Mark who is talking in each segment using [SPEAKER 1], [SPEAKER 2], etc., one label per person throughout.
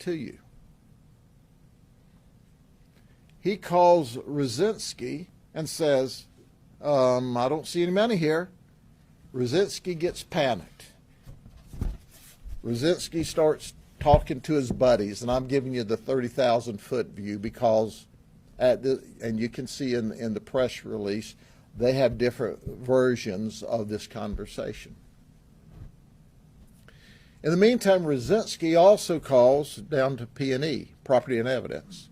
[SPEAKER 1] to you. He calls Rosinski and says, I don't see any money here. Rosinski gets panicked. Rosinski starts talking to his buddies, and I'm giving you the 30,000-foot view because, and you can see in the press release, they have different versions of this conversation. In the meantime, Rosinski also calls down to P&E, Property and Evidence.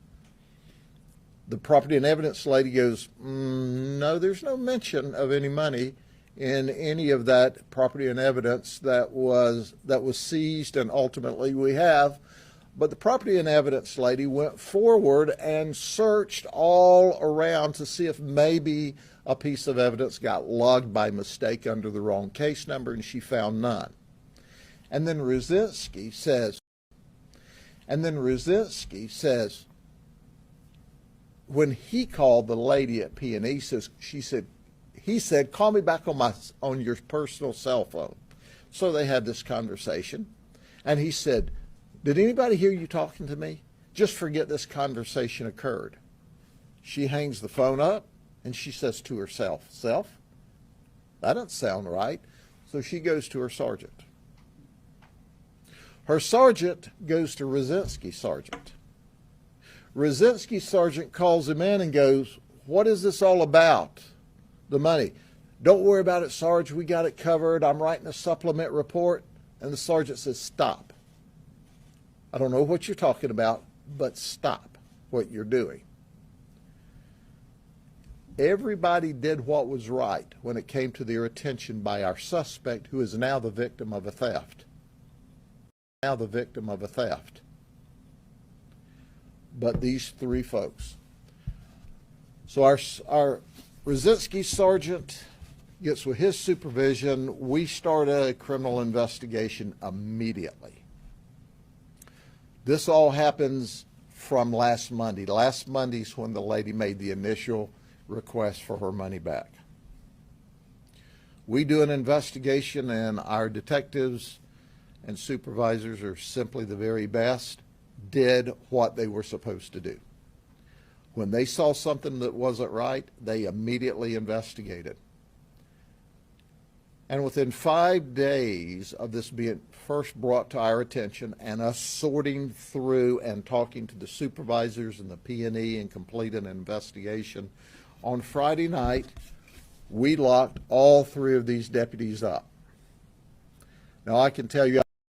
[SPEAKER 1] The Property and Evidence lady goes, no, there's no mention of any money in any of that property and evidence that was seized and ultimately we have. But the Property and Evidence lady went forward and searched all around to see if maybe a piece of evidence got logged by mistake under the wrong case number, and she found none. And then Rosinski says, when he called the lady at P&E, he said, call me back on your personal cell phone. So they had this conversation, and he said, did anybody hear you talking to me? Just forget this conversation occurred. She hangs the phone up, and she says to herself, that doesn't sound right. So she goes to her sergeant. Her sergeant goes to Rosinski's sergeant. Rosinski's sergeant calls him in and goes, what is this all about? The money. Don't worry about it, Sarge. We got it covered. I'm writing a supplement report. And the sergeant says, stop. I don't know what you're talking about, but stop what you're doing. Everybody did what was right when it came to their attention by our suspect, who is now the victim of a theft. But these three folks. So our Rosinski sergeant gets with his supervision. We start a criminal investigation immediately. This all happens from last Monday. Last Monday's when the lady made the initial request for her money back. We do an investigation, and our detectives and supervisors are simply the very best, did what they were supposed to do. When they saw something that wasn't right, they immediately investigated. And within 5 days of this being first brought to our attention and us sorting through and talking to the supervisors and the P&E and complete an investigation, on Friday night, we locked all three of these deputies up. Now, I can tell you,